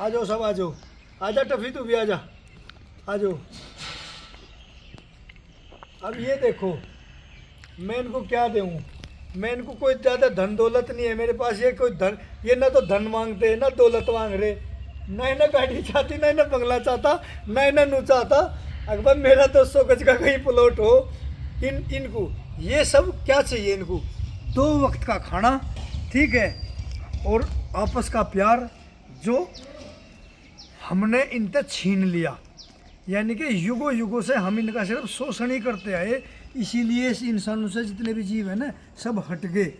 आ जाओ सब, आ जाओ, आजा टफी तू भी आजा, आ जाओ। अब ये देखो, मैं इनको क्या दूँ? मैं इनको कोई ज़्यादा धन दौलत नहीं है मेरे पास, ये कोई धन, ये ना तो धन मांगते हैं ना दौलत मांग रहे, ना इन्हें गाड़ी चाहती, ना इन्हें बंगला चाहता, ना इन्हें नू चाहता। अकबर मेरा तो 100 गज का कहीं प्लॉट हो। इनको ये सब क्या चाहिए? इनको 2 वक्त का खाना, ठीक है, और आपस का प्यार जो हमने इनसे छीन लिया। यानी कि युगों युगों से हम इनका सिर्फ शोषण ही करते आए, इसीलिए इस इंसानों से जितने भी जीव हैं ना सब हट गए,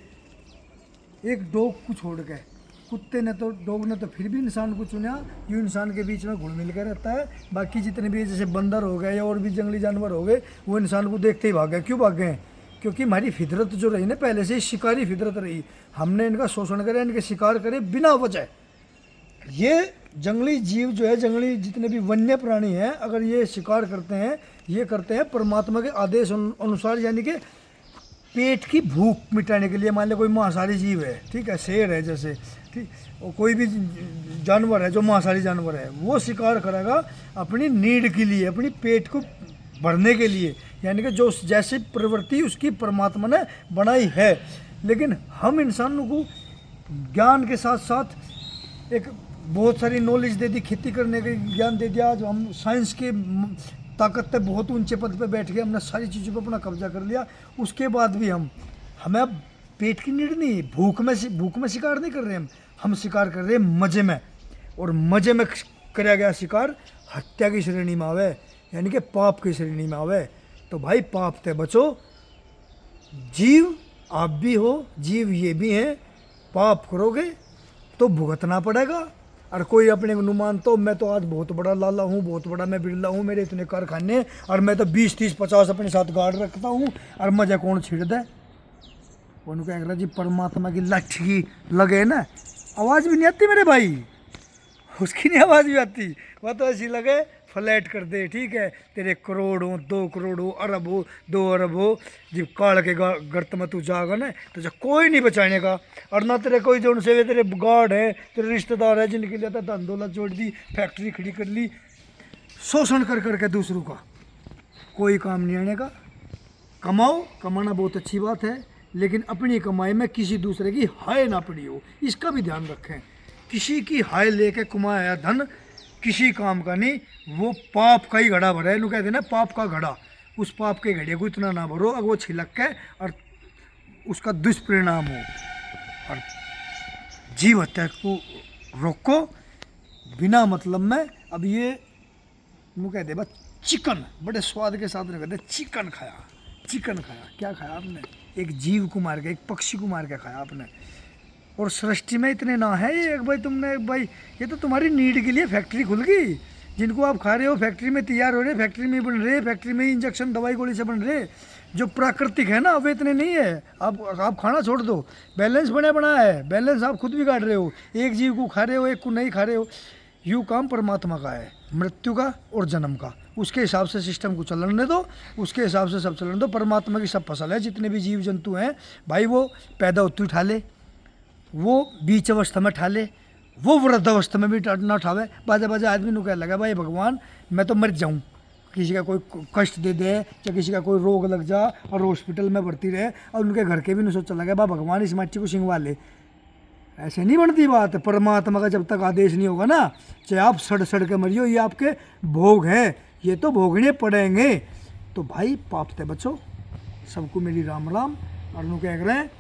एक डॉग को छोड़ के। कुत्ते ने तो, डॉग ने तो फिर भी इंसान को चुना, यूँ इंसान के बीच में घुल मिल कर रहता है। बाकी जितने भी जैसे बंदर हो गए या और भी जंगली जानवर हो गए, वो इंसान को देखते ही भाग गए। क्यों भाग गए? क्योंकि हमारी फितरत जो रही ना पहले से ही शिकारी फितरत रही, हमने इनका शोषण करे, इनके शिकार करे बिना वजह। ये जंगली जीव जो है, जंगली जितने भी वन्य प्राणी हैं, अगर ये शिकार करते हैं, ये करते हैं परमात्मा के आदेश अनुसार, यानी कि पेट की भूख मिटाने के लिए। मान लो कोई मांसाहारी जीव है, ठीक है, शेर है जैसे, ठीक, और कोई भी जानवर है जो मांसाहारी जानवर है, वो शिकार करेगा अपनी नीड के लिए, अपनी पेट को भरने के लिए, यानी कि जो जैसी प्रवृत्ति उसकी परमात्मा ने बनाई है। लेकिन हम इंसानों को ज्ञान के साथ साथ एक बहुत सारी नॉलेज दे दी, खेती करने का ज्ञान दे दिया, जो हम साइंस के ताकत पे बहुत ऊंचे पद पे बैठ गए, हमने सारी चीज़ों पे अपना कब्जा कर लिया। उसके बाद भी हमें अब पेट की नीड नहीं, भूख में शिकार नहीं कर रहे हम शिकार कर रहे हैं मज़े में, और मज़े में कराया गया शिकार हत्या की श्रेणी में आवे, यानी कि पाप की श्रेणी में आवे। तो भाई पाप से बचो, जीव आप भी हो, जीव ये भी हैं, पाप करोगे तो भुगतना पड़ेगा। और कोई अपने को मानता, मैं तो आज बहुत बड़ा लाला हूँ, बहुत बड़ा मैं बिरला हूँ, मेरे इतने कारखाने, और मैं तो 20, 30, 50 अपने साथ गार्ड रखता हूँ, और मजा कौन छिड़ दे? उनको क्या कह जी, परमात्मा की लाठी लगे ना, आवाज़ भी नहीं आती मेरे भाई, उसकी नहीं आवाज़ भी आती, वह तो ऐसी लगे फ्लैट कर दे, ठीक है, तेरे करोड़ हो, 2 करोड़ हो, अरब हो, 2 अरब हो, जब काल के गर्त में तू जागा ना तो जब कोई नहीं बचाने का। और ना तेरे कोई जो उनसे तेरे गार्ड है, तेरे रिश्तेदार है, जिनके लिए धन दौलत जोड़ दी, फैक्ट्री खड़ी कर ली, शोषण कर करके दूसरों का कोई काम नहीं आने का। कमाओ, कमाना बहुत अच्छी बात है, लेकिन अपनी कमाई में किसी दूसरे की हाय ना पड़ी हो, इसका भी ध्यान रखें। किसी की हाय लेके कमाया धन किसी काम का नहीं, वो पाप का ही घड़ा भरा है। इन्हों कहते हैं ना पाप का घड़ा, उस पाप के घड़े को इतना ना भरो अगर वो छिलक के और उसका दुष्परिणाम हो। और जीव हत्या को रोको बिना मतलब में। अब ये कहते बस चिकन, बड़े स्वाद के साथ कहते चिकन खाया, चिकन खाया। क्या खाया आपने? एक जीव को मार के, एक पक्षी को मार के खाया आपने। और सृष्टि में इतने ना है ये, भाई तुमने, भाई ये तो तुम्हारी नीड के लिए फैक्ट्री खुल गई, जिनको आप खा रहे हो फैक्ट्री में तैयार हो रहे, फैक्ट्री में बन रहे, फैक्ट्री में इंजेक्शन दवाई गोली से बन रहे। जो प्राकृतिक है ना वे इतने नहीं है। आप खाना छोड़ दो, बैलेंस बने बना है, बैलेंस आप खुद बिगाड़ रहे हो, एक जीव को खा रहे हो, एक को नहीं खा रहे हो। यूँ काम परमात्मा का है, मृत्यु का और जन्म का, उसके हिसाब से सिस्टम को चलने दो, उसके हिसाब से सब चलने दो। परमात्मा की सब फसल है, जितने भी जीव जंतु हैं भाई, वो पैदा होती उठा ले, वो बीच अवस्था में ठा ले, वो वृद्ध अवस्था में भी ना उठावे। बाजा बाजा आदमी को क्या लगा भाई भगवान मैं तो मर जाऊँ, किसी का कोई कष्ट दे दे या किसी का कोई रोग लग जा और हॉस्पिटल में भर्ती रहे, और उनके घर के भी नहीं सोचा लगा बा भगवान इस माची को सिंगवा ले। ऐसे नहीं बनती बात। परमात्मा का जब तक आदेश नहीं होगा ना, चाहे आप सड़ सड़ के मरियो, ये आपके भोग हैं, ये तो भोगने पड़ेंगे। तो भाई पाप से बचो। सबको मेरी राम राम। और उन्होंने कह रहे हैं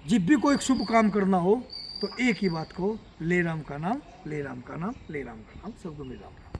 जब भी कोई शुभ काम करना हो तो एक ही बात कहो, ले राम का नाम, ले राम का नाम, ले राम का नाम। सबको मेरी राम राम।